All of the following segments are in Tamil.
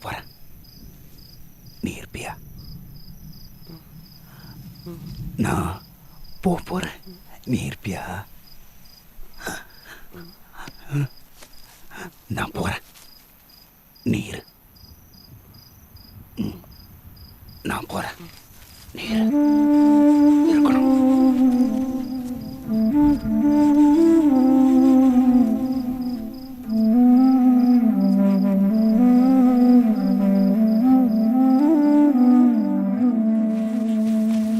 போறேன். நீ இருப்பியா? நான் போறேன். நீ இருப்பியா? நான் போறேன். நீ இரு. நான் போறேன். நீ இருக்கணும்.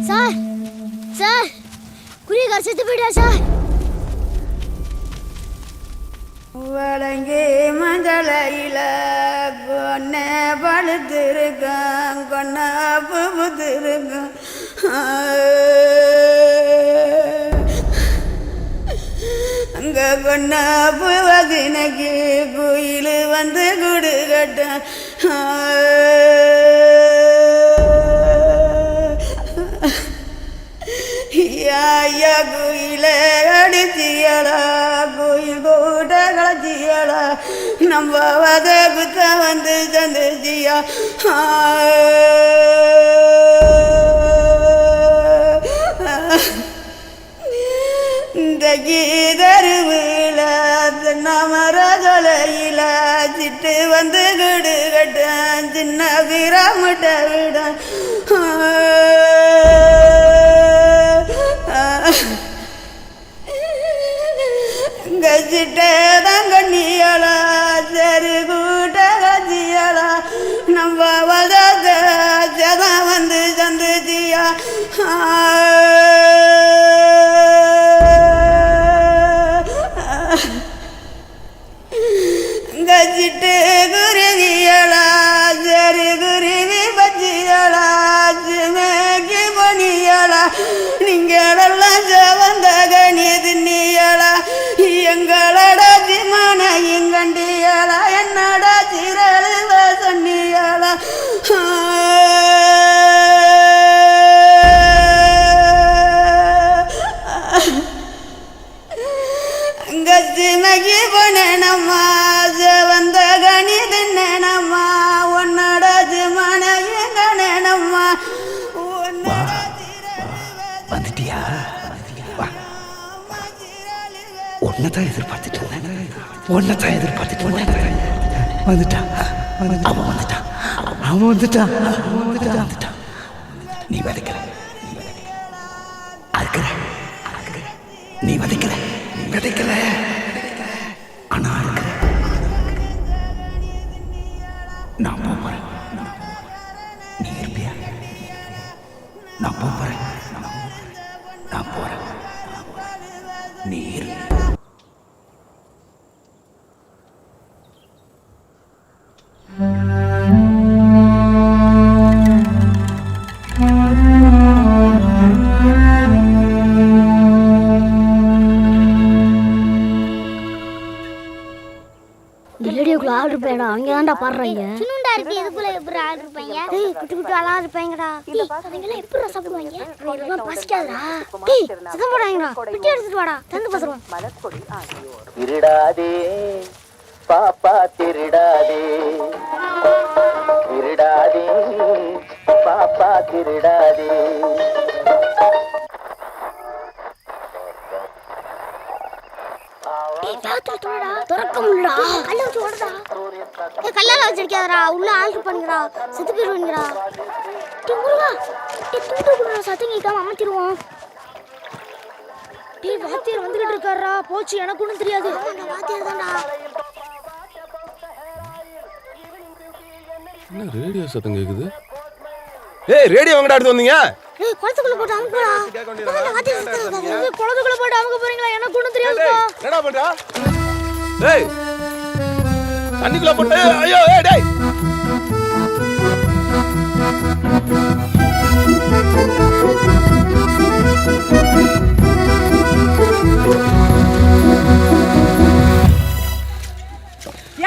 சார் சார் குறியக்கார செத்து போயிட்டா சார். வழங்கி மஞ்சளையில கொன்ன பழுத்திருக்கான், கொன்ன புகுத்திருக்கான். அங்க கொன்ன புவதினைக்கு குயில் வந்து குடு கட்டான். ஐயா குயில அடிச்சியலா, குயில் கூட்ட கலச்சியலா, நம்ம வத குத்த வந்து சந்திச்சியா. இந்த கீதருவில நமரகலையில சிட்டு வந்து குடு கட்டான், சின்ன வீராமுட்ட விட. கச்சிட்டே தங்கண்ணியலா, சரி கூட்ட கச்சியலா, நம்ம வதாக சதம் வந்து சந்திச்சியா. கச்சிட்டு குருவியலா, சரி குருவி பச்சியலா, சிமேக்கி பொனியலா, நீங்களெல்லாம் சவந்த கனி தின்னியலா, எங்களடா சிமான எங்கண்டியலா, என்னடா சிறழுவ சொன்னியலா. அங்க சிமகி பொனேனம்மா, சவந்த கனி தின்னேனம்மா, உன்னோட சிமான எங்கனேனம்மா. வந்துட்டியா? ஒன்னதான் எதிர்பார்த்துட்டு வந்துட்டான். அவன் வந்துட்டான். நீ விதைக்கிற, அறுக்கிற, நீ விதைக்கிற, ஆனா அறுக்கிற. நான் போறேன். நீ இருப்பியா? நான் போறேன். நீ இரு. ரேடியோக்குள்ள ஆர்டர் பேடா அங்க தான்டா பாடுறாங்க. சின்னண்டா இருக்கு, இதுக்குள்ள எப்படி ஆர்டர் பையங்க? டேய் குட்டி குட்டி அழகா இருப்பாங்கடா. டேய் அதுங்கள எப்படி சாப்பிடுவாங்க? இதெல்லாம் பசிக்காதடா. டேய் சத்தம் போடாதீங்கடா. பிட்டி எடுத்துட்டு வாடா, தந்து பசறோம். திருடாதே பாப்பா, திருடாதே பாப்பா, திருடாதே. திறக்க முடியலடா. கல்ல வச்சு ஓடுடா. ஏய் கல்லால வச்சிருக்காதடா. உள்ள ஆல்டர் பண்ணுங்கடா. செத்து போயிடுவீங்கடா. டேய் முருகா. டேய் தூண்டு குடுறா, சத்தம் கேட்காம அமத்திடுவோம். டேய் வாத்தியார் வந்துகிட்டு இருக்காரா. போச்சு, எனக்கு ஒண்ணும் தெரியாது. வாத்தியார் தான்டா. என்ன ரேடியோ சத்தம் கேக்குது? ஏய் ரேடியோ எங்கடா எடுத்து வந்தீங்க? ஏய் குளத்துக்குள்ள போட்டு அமுக்குடா. வாத்தியார் சத்தம். குளத்துக்குள்ள போட்டு அமுக்க போறீங்களா? எனக்கு ஒண்ணும் தெரியாதுடா. என்னடா பண்றா? டேய் தண்ணிக்குள்ள போட்டு ஐயோ ஏய் டேய்.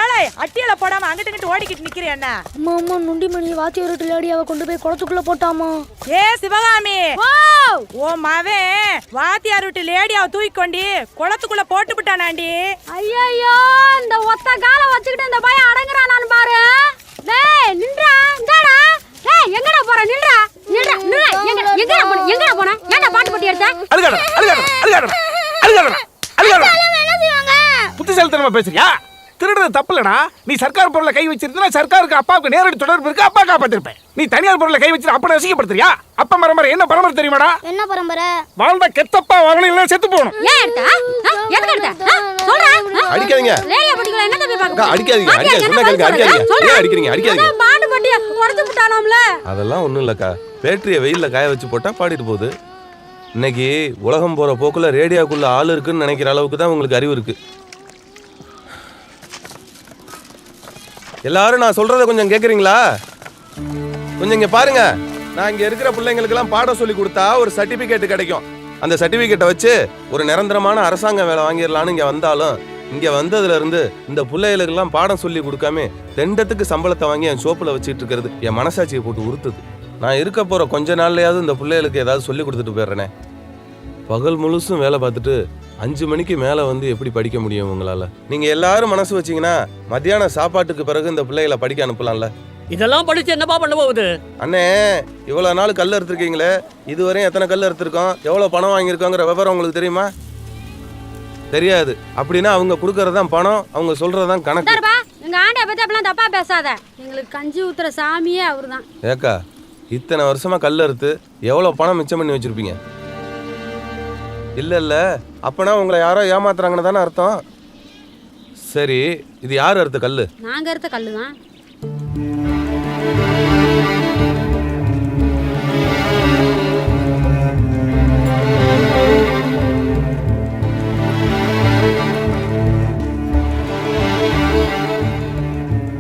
ஏழை அட்டியில போடாம அங்கிட்டு ஓடிக்கிட்டு நிக்கிறேன். என்ன அம்மா அம்மா நுண்டிமணி வாத்தியார் லேடியாவை கொண்டு போய் குளத்துக்குள்ள போட்டாமா. ஏ சிவகாமி, ஓ மவன் வாத்தியார் விட்டு லேடியாவை தூக்கி கொண்டு குளத்துக்குள்ள போட்டு விட்டானாண்டி. ஐயோ இந்த ஒத்த கால வச்சுக்கிட்டு இந்த பையன் அடங்குறானான்னு பாரு. டேய் தெரியாதனமா பேசுறியா? திருடுறது தப்பு இல்லடா. நீ சர்க்கார் பொருளை கை வச்சிருந்தா சர்க்காருக்கு அப்பாவுக்கு நேரடி தொடர்பு இருக்கு, அப்பா காப்பாத்திருப்பேன். நீ தனியார் பொருளை கை வச்சு அப்பனை ரசிக்கப்படுத்துறியா? அப்பா பரம்பரை என்ன பரம்பரை தெரியுமாடா? என்ன பரம்பரை? வாழ்ந்த கெத்தப்பா வரணும், இல்ல செத்து போகணும். ஏன் எடுத்த? எதுக்கு எடுத்த? சொல்றா. அடிக்காதீங்க. லேடியா பட்டிங்களா என்ன தம்பி பாக்க? அடிக்காதீங்க. சொன்னா கேளுங்க. அடிக்காதீங்க. ஏன் அடிக்கிறீங்க? அடிக்காதீங்க. மாடு பட்டிய உடைச்சு விட்டானாம்ல. அதெல்லாம் ஒண்ணும் இல்லக்கா. பேட்டரிய வெயில்ல காய வச்சு போட்டா பாடிட்டு போகுது. இன்னைக்கு உலகம் போற போக்குல ரேடியோக்குள்ள ஆள் இருக்குன்னு நினைக்கிற அளவுக்கு தான் உங்களுக்கு அறிவு இருக்கு. எல்லாரும் நான் சொல்றத கொஞ்சம் கேக்குறீங்களா? கொஞ்சம் இங்க பாருங்க. நான் இங்க இருக்கிற பிள்ளைங்களுக்கெல்லாம் பாடம் சொல்லி கொடுத்தா ஒரு சர்டிபிகேட் கிடைக்கும். அந்த சர்டிபிகேட்டை வச்சு ஒரு நிரந்தரமான அரசாங்க வேலை வாங்கிடலான்னு இங்க வந்தாலும், இங்க வந்ததுல இருந்து இந்த பிள்ளைகளுக்கெல்லாம் பாடம் சொல்லி கொடுக்காம ரெண்டத்துக்கு சம்பளத்தை வாங்கி என் சோப்புல வச்சுட்டு இருக்கிறது என் மனசாட்சியை போட்டு உறுத்துது. நான் இருக்க போற கொஞ்ச நாள்லயாவது இந்த பிள்ளைகளுக்கு ஏதாவது சொல்லி கொடுத்துட்டு போயிடுறேனே. பகல் முழுசும் வேலை பார்த்துட்டு 5 மணிக்கு மேலே வந்து எப்படி படிக்க முடியும் உங்களால்? நீங்கள் எல்லாரும் மனசு வச்சிங்கன்னா மத்தியானம் சாப்பாட்டுக்கு பிறகு இந்த பிள்ளைகளை படிக்க அனுப்பலாம்ல. இதெல்லாம் படிச்சு என்னப்பா பண்ண போகுது? அண்ணே, இவ்வளோ நாள் கல் அறுத்துருக்கீங்களே, இதுவரையும் எத்தனை கல் அறுத்துருக்கோம், எவ்வளோ பணம் வாங்கியிருக்கோங்கிற விவரம் உங்களுக்கு தெரியுமா? தெரியாது. அப்படின்னா அவங்க கொடுக்கறதான் பணம், அவங்க சொல்றதான் கணக்கு. எங்க ஆண்டிய பத்தி அப்படிலாம் தப்பா பேசாத. எங்களுக்கு கஞ்சி ஊத்துற சாமியே அவர்தான். ஏக்கா, இத்தனை வருஷமா கல் அறுத்து எவ்வளோ பணம் மிச்சம் பண்ணி வச்சிருப்பீங்க? இல்ல அப்பனா உங்களை யாரோ ஏமாத்துறாங்கன்னு தானே அர்த்தம். சரி, இது யார் அறுத்த கல்லு? நாங்க அறுத்த கல்லு தான்.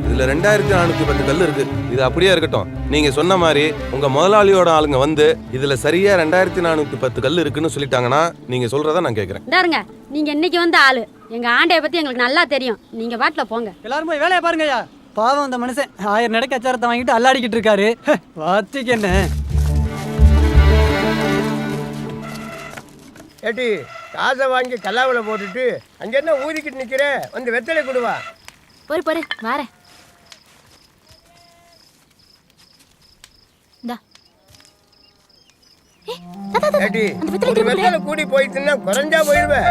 இதுல 2410 கல் இருக்கு. இது அப்படியே இருக்கட்டும். நீங்க சொன்ன மாதிரி உங்க முதலாளியோட ஆளுங்க வந்து இதுல சரியா 2410 கல் இருக்குன்னு சொல்லிட்டாங்கன்னா நீங்க சொல்றத நான் கேக்குறேன். இந்தாருங்க, நீங்க இன்னைக்கு வந்த ஆளு. எங்க ஆண்டைய பத்தி எங்களுக்கு நல்லா தெரியும். நீங்க வாட்ல போங்க. எல்லாரும் போய் வேலையை பாருங்கய்யா. பாவம் அந்த மனுஷன் 1000 நடக்க அச்சாரத்தை வாங்கிட்டு அல்லாடிக்கிட்டு இருக்காரு. வாத்திக்கு என்ன ஏட்டி, காசை வாங்கி கல்லாவில் போட்டுட்டு அங்கே என்ன ஊதிக்கிட்டு நிற்கிற? வந்து வெத்தலை கொடுவா. பொறு வாரேன். ஏட்டி, ஒரு வெத்தலை கூடி போயிட்டுன்னா குறைஞ்சா போயிடுவேன்.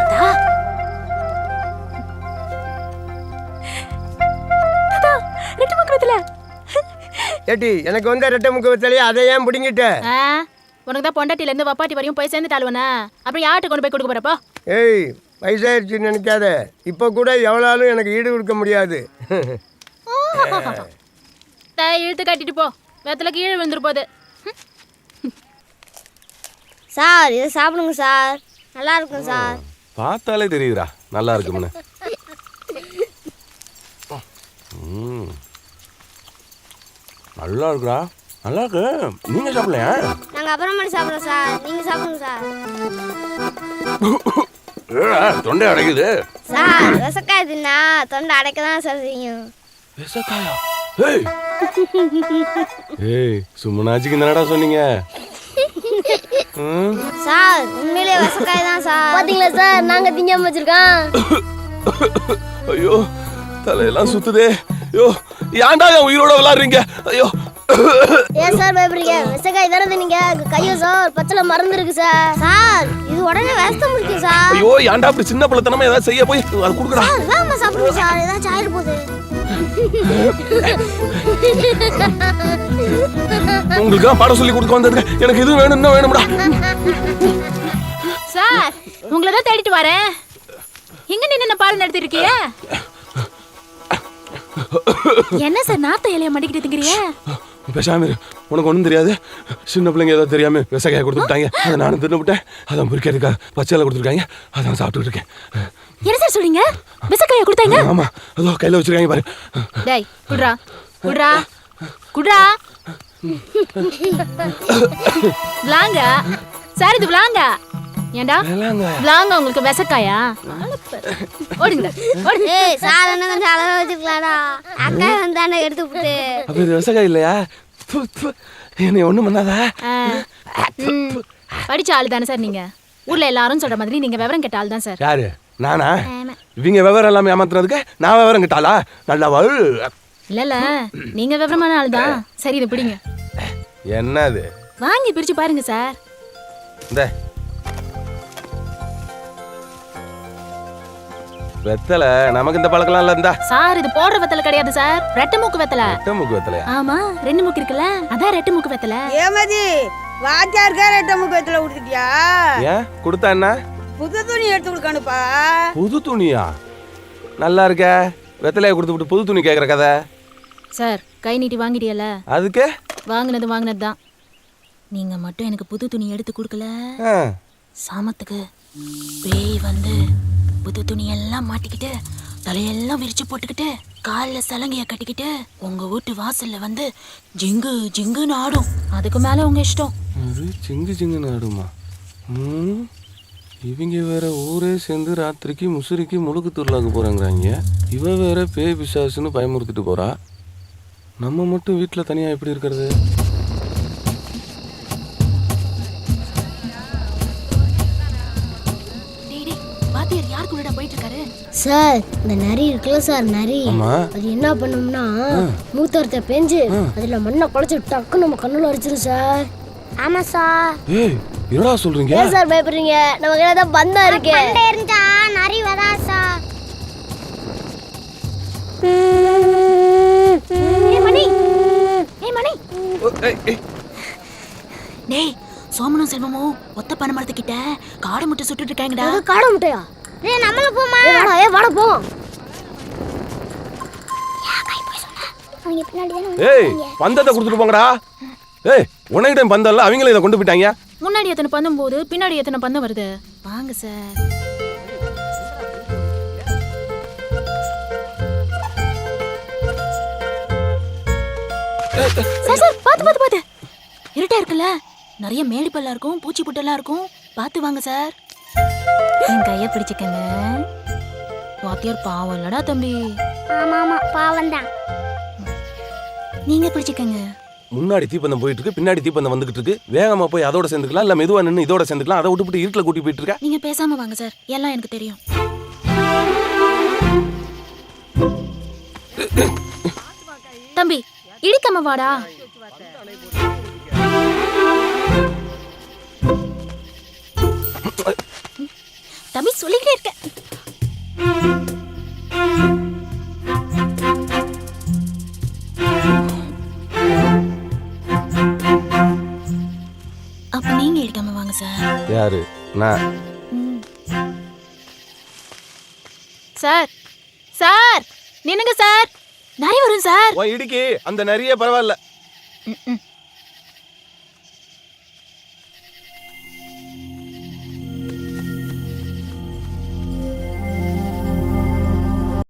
ஏட்டி, எனக்கு வந்த ரெட்டை முக்கு வெத்தலையா அதை ஏன் பிடிங்கிட்ட? உனக்கு தான் பொண்டாட்டில இருந்து வப்பாட்டி வரையும் போய் சேர்ந்துட்டாளுவனா? அப்புறம் யார்கிட்ட கொண்டு போய் கொடுக்க போறப்போ? ஏய், வயசாயிருச்சுன்னு நினைக்காத. இப்போ கூட எவ்வளோலும் எனக்கு ஈடு கொடுக்க முடியாது. இழுத்து கட்டிட்டு போ, வெத்தலை கீழே விழுந்துரு போகுது. சார், இதை சாப்பிடுங்க சார், நல்லா இருக்கும் சார். பார்த்தாலே தெரியுதுடா நல்லா இருக்கும்னு. நல்லா இருக்குடா, நல்லா இருக்கு. நீங்க சாப்பிடலையா? நாங்கள் அப்புறமா சாப்பிடுறோம் சார், நீங்கள் சாப்பிடுங்க சார். தொண்டை அடைக்குது சார். விசக்காய் தின்னா தொண்டை அடைக்க தான் சார் செய்யும். விசக்காயா? ஏய், சும்மனாச்சுக்கு என்னடா சொன்னீங்க? சார், உண்மையிலே விசக்காய் தான் சார். பாத்தீங்களா சார், நாங்கள் திங்காம வச்சிருக்கோம். ஐயோ, தலையெல்லாம் சுத்துதே. ஐயோ, ஏன்டா என் உயிரோட விளையாடுறீங்க? ஐயோ. ஏன் சார் பயப்படுறீங்க? விசக்காய் தானே நீங்க கையோ சார், பச்சளை மறந்துருக்கு சார். சார், இது உடனே விஷம் முடிக்கும் சார். ஐயோ, ஏன்டா அப்படி சின்ன பிள்ளைத்தனமா ஏதாவது செய்ய போய் அது குடுக்குறா? சார், வாமா சாப்பிடுங்க சார், ஏதாச்சும் ஆயிட போகுது. உங்களுக்கு பாடம் சொல்லி கொடுக்க வந்ததுக்கு எனக்கு இது வேணும், இன்னும் வேணும்டா. சார், உங்களை தான் தேடிட்டு வரேன். எங்க நின்னு பாடம் நடத்திட்டு இருக்கீங்க? என்ன சார், நாத்த இலைய மடிக்கிட்டு திங்கறிய? பேசாம இரு, உனக்கு ஒன்றும் தெரியாது. சின்ன பிள்ளைங்க ஏதாவது தெரியாம விசக்காயை கொடுத்துட்டாங்க, அதை நானும் தின்னுவிட்டேன். அதான் பொறிக்கிறதுக்காக பச்சையில கொடுத்துருக்காங்க, அதான் சாப்பிட்டு இருக்கேன். என்ன சார் சொல்றீங்க? விசக்காயை கொடுத்தாங்க? ஆமா, அதோ கையில வச்சிருக்காங்க பாரு. டேய், குட்ரா குட்ரா குட்ரா. விளாங்க சார், இது விளாங்க. ஏண்டா விளாங்க உங்களுக்கு விசக்காயா? ஓடுங்க ஓடுங்க. ஏய் சார், என்ன கொஞ்சம் அளவா வச்சுக்கலாடா. அக்கா வந்தானே எடுத்து விட்டு. அப்ப இது விசக்காய் இல்லையா? என்னை ஒண்ணும் பண்ணாதா? படிச்ச ஆளு தானே சார் நீங்க? ஊர்ல எல்லாரும் சொல்ற மாதிரி நீங்க விவரம் கேட்ட ஆள் தான் சார். யாரு, நானா? இவங்க விவரம் எல்லாம் ஏமாத்துறதுக்கு நான் விவரம் கேட்டாளா? நல்லா இல்ல, நீங்க விவரமான ஆள் தான். சரி, இதை பிடிங்க. என்னது? வாங்கி பிரிச்சு பாருங்க சார். இந்த வெத்தலை நமக்கு இந்த பழக்கலாம் இல்ல. இருந்தா சார் இது போடுற வெத்தலை கிடையாது சார், ரெட்டை மூக்கு வெத்தலை. ரெட்டை மூக்கு வெத்தலையா? ஆமா, 2 மூக்கு இருக்குல்ல, அதான் ரெட்டை மூக்கு வெத்தலை. ஏமதி வாத்தியாருக்கா ரெட்டை மூக்கு வெத்தலை கொடுத்துட்டியா? ஏன் கொடுத்தா என்ன? புது துணி எடுத்து கொடுக்கணுப்பா. புது துணியா? நல்லா இருக்க. வெத்தலையை கொடுத்து விட்டு புது துணி கேட்குற கதை. சார் கை நீட்டி வாங்கிட்டியல, அதுக்கு வாங்கினது தான். நீங்க மட்டும் எனக்கு புது துணி எடுத்து கொடுக்கல, ஆ, சாமத்துக்கு பேய் வந்து புது துணியெல்லாம் மாட்டிக்கிட்டு தலையெல்லாம் விரிச்சு போட்டுக்கிட்டு காலில் சலங்கைய கட்டிக்கிட்டு உங்க வீட்டு வாசல்ல வந்து ஜிங்கு ஜிங்குன்னு ஆடும். அதுக்கு மேல உங்க இஷ்டம். அது சிங்கு சிங்குன்னு ஆடுமா? இவங்க வேற ஊரே சேர்ந்து ராத்திரிக்கு முசிறிக்கு முழுக்கு துருளாக்க போறாங்கிறாங்க. இவ வேற பேய் பிசாசுன்னு பயமுறுத்திட்டு போறா. நம்ம மட்டும் வீட்டில் தனியாக எப்படி இருக்கிறது? வாத்தியார் யார் கூட போயிட்டு இருக்காரு? சார் இந்த நரி இருக்குல்ல சார், நரி ஆமா. அது என்ன பண்ணும்னா மூத்தரத்தை பெஞ்சு அதுல மண்ணை குழச்சு டக்கு நம்ம கண்ணுல அடிச்சிடும் சார். ஆமா சார். ஏய் என்னடா சொல்றீங்க? ஏன் சார் பயப்படுறீங்க? நம்ம கையில தான் பந்தா இருக்கு. பண்டை இருந்தா நரி வரா சார். மணி டேய், சோமனும் செல்வமும் ஒத்த பனை மரத்துக்கிட்ட காடை முட்டை சுட்டுட்டு இருக்காங்கடா. அது காடை முட்டையா? டேய் நம்மள போமா. வாடா போவோம். அவங்க பின்னாடி தான ஏய் பந்தத்தை கொடுத்துட்டு போங்கடா. ஏய் உனக்கிட்ட பந்தம் அவங்களே இதை கொண்டு போயிட்டாங்க. முன்னாடி எத்தனை பந்தம் போது பின்னாடி எத்தனை பந்தம் வருது? வாங்க சார். சார் பாத்து இருட்டா இருக்குல்ல, நிறைய மேடு பல்லா இருக்கும், பூச்சி புட்டெல்லாம் இருக்கும், பார்த்து வாங்க சார். என் கைய பிடிச்சுக்கங்க. வாத்தியார் பாவம் இல்லடா தம்பி. ஆமா பாவம் தான். நீங்க பிடிச்சுக்கங்க. முன்னாடி தீப்பந்தம் போயிட்டு இருக்கு, பின்னாடி தீப்பந்தம் வந்துகிட்டு இருக்கு. வேகமா போய் அதோட சேர்ந்துக்கலாம், இல்ல மெதுவா நின்று இதோட சேர்ந்துக்கலாம். அதை விட்டுவிட்டு இருட்டில் கூட்டி போயிட்டு இருக்க. நீங்க பேசாம வாங்க சார், எல்லாம் எனக்கு தெரியும். தம்பி இடிக்காம வாடா. தம்பி சொல்லிக்கிட்டே இருக்க. அப்ப நீங்க இடிக்காம வாங்க சார். யாரு? நான். சார் நின்னுங்க சார், நிறைய வரும் சார். இடிக்கி அந்த நிறைய பரவாயில்ல.